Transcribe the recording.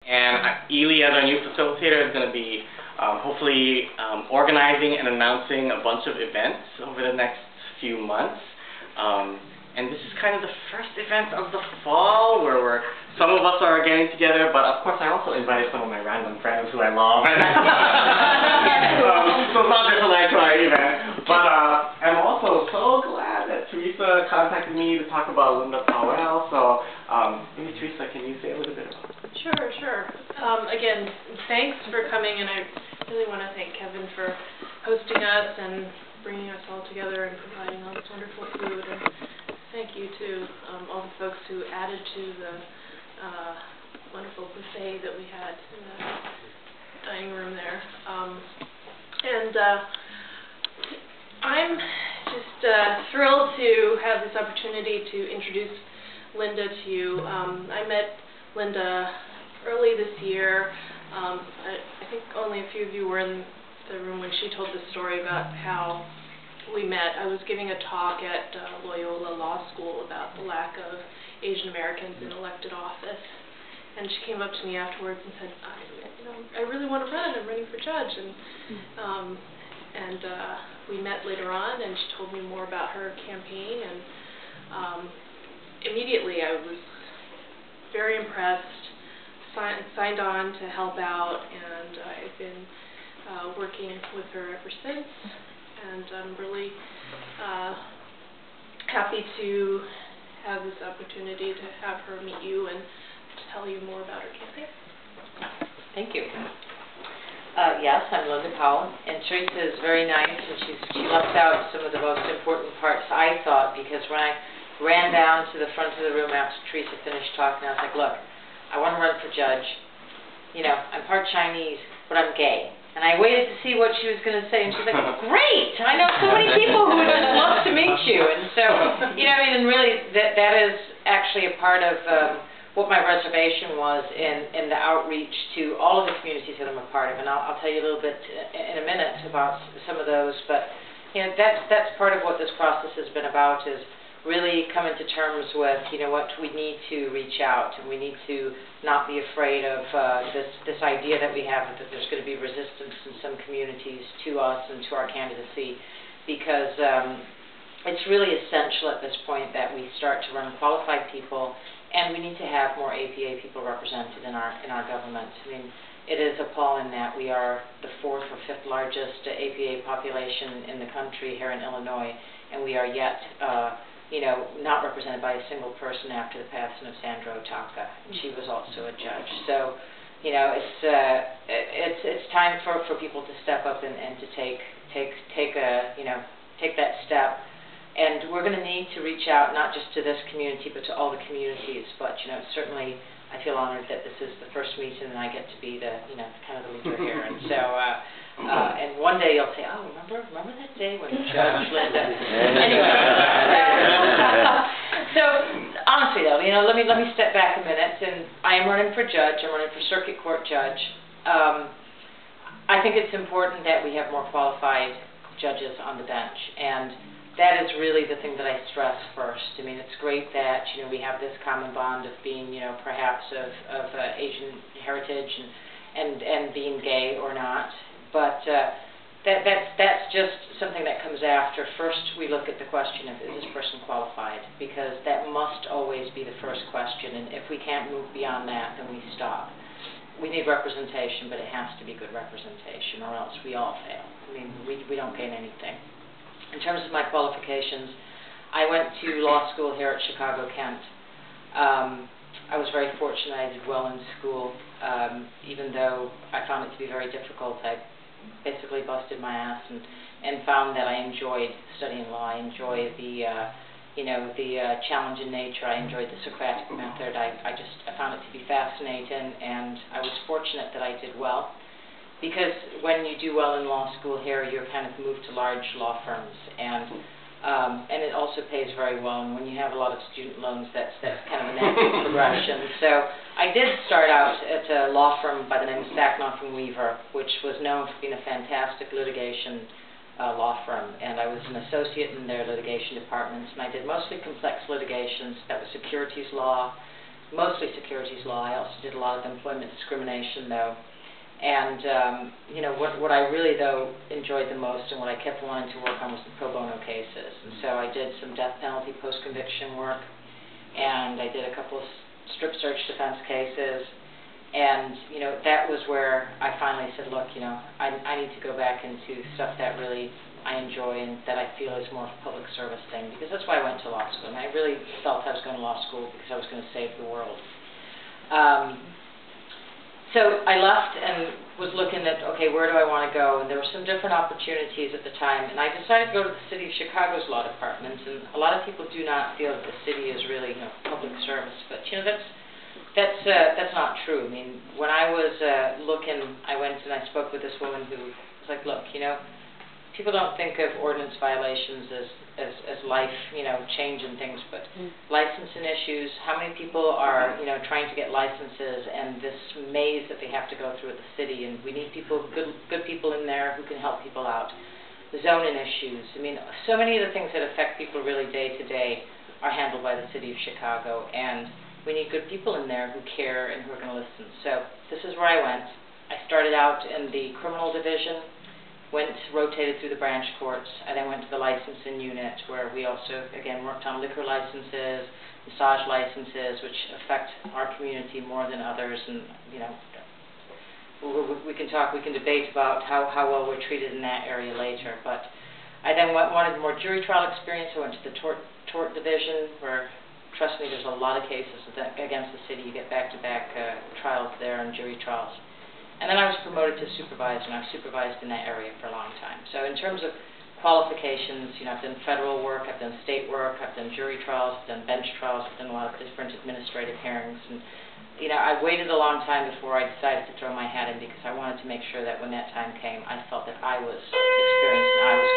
And Ely, as our new facilitator, is going to be hopefully organizing and announcing a bunch of events over the next few months. And this is kind of the first event of the fall where some of us are getting together, but of course I also invited some of my random friends who I love. So it's not just a night to our event. But I'm also so glad that Teresa contacted me to talk about Linda Pauel. So maybe Teresa, can you say a little bit about it? Sure. Again, thanks for coming, and I really want to thank Kevin for hosting us and bringing us all together and providing all this wonderful food. And thank you to all the folks who added to the wonderful buffet that we had in the dining room there. I'm just thrilled to have this opportunity to introduce Linda to you. I met Linda early this year. I think only a few of you were in the room when she told the story about how we met. I was giving a talk at Loyola Law School about the lack of Asian Americans in elected office, and she came up to me afterwards and said, I really want to run. I'm running for judge. And we met later on, and she told me more about her campaign, and immediately I was very impressed, signed on to help out, and I've been working with her ever since. And I'm really happy to have this opportunity to have her meet you and to tell you more about her campaign. Thank you. Yes, I'm Linda Pauel, and Teresa is very nice, and she left out some of the most important parts, I thought, because when I ran down to the front of the room after Teresa finished talking, I was like, look, I want to run for judge. You know, I'm part Chinese, but I'm gay. And I waited to see what she was going to say, and she's like, great! I know so many people who would just love to meet you. And so, you know, and really, that is actually a part of what my reservation was in the outreach to all of the communities that I'm a part of. And I'll tell you a little bit in a minute about some of those. But, you know, that's part of what this process has been about, is really coming to terms with, you know what, we need to reach out, and we need to not be afraid of this idea that we have that there's going to be resistance in some communities to us and to our candidacy, because it's really essential at this point that we start to run qualified people, and we need to have more APA people represented in our government. I mean, it is appalling that we are the 4th or 5th largest APA population in the country here in Illinois, and we are yet you know, not represented by a single person after the passing of Sandra Otaka. She was also a judge. So, you know, it's time for people to step up and to take that step. And we're going to need to reach out not just to this community, but to all the communities. But, you know, certainly I feel honored that this is the first meeting and I get to be the, you know, kind of the leader here. And so, and one day you'll say, oh, remember that day when Judge Linda. Anyway, so honestly though, you know, let me step back a minute. And I am running for judge. I'm running for circuit court judge. I think it's important that we have more qualified judges on the bench, and that is really the thing that I stress first. I mean, it's great that, you know, we have this common bond of being, you know, perhaps of Asian heritage and being gay or not. But that's just something that comes after. First, we look at the question of, is this person qualified? Because that must always be the first question. And if we can't move beyond that, then we stop. We need representation, but it has to be good representation, or else we all fail. I mean, we don't gain anything. In terms of my qualifications, I went to law school here at Chicago-Kent. I was very fortunate. I did well in school, even though I found it to be very difficult. I basically busted my ass and found that I enjoyed studying law. I enjoyed the challenging nature. I enjoyed the Socratic method. I found it to be fascinating, and I was fortunate that I did well. Because when you do well in law school here, you're kind of moved to large law firms, and it also pays very well. And when you have a lot of student loans, that's kind of a natural progression. So I did start out at a law firm by the name of Stacknoff and Weaver, which was known for being a fantastic litigation law firm. And I was an associate in their litigation departments, and I did mostly complex litigations. That was securities law, mostly securities law. I also did a lot of employment discrimination, though. And, you know, what I really, though, enjoyed the most and what I kept wanting to work on was the pro bono cases. And so I did some death penalty post-conviction work, and I did a couple of strip search defense cases. And, you know, that was where I finally said, look, you know, I need to go back into stuff that really I enjoy and that I feel is more of a public service thing, because that's why I went to law school. And I really felt I was going to law school because I was going to save the world. So I left and was looking at, okay, where do I want to go? And there were some different opportunities at the time. And I decided to go to the City of Chicago's law department. And a lot of people do not feel that the city is really, you know, public service. But, you know, that's not true. I mean, when I was looking, I went and I spoke with this woman who was like, look, you know, people don't think of ordinance violations as life, you know, changing things, but licensing issues, how many people are, you know, trying to get licenses, and this maze that they have to go through at the city, and we need people, good people in there who can help people out. The zoning issues, I mean, so many of the things that affect people really day to day are handled by the City of Chicago, and we need good people in there who care and who are going to listen. So this is where I went. I started out in the criminal division, rotated through the branch courts. I then went to the licensing unit, where we also, again, worked on liquor licenses, massage licenses, which affect our community more than others. And, you know, we can debate about how well we're treated in that area later. But I then wanted more jury trial experience. I went to the tort division, where, trust me, there's a lot of cases against the city. You get back-to-back trials there and jury trials. And then I was promoted to supervisor, and I've supervised in that area for a long time. So in terms of qualifications, you know, I've done federal work, I've done state work, I've done jury trials, I've done bench trials, I've done a lot of different administrative hearings. And, you know, I waited a long time before I decided to throw my hat in, because I wanted to make sure that when that time came, I felt that I was experienced and I was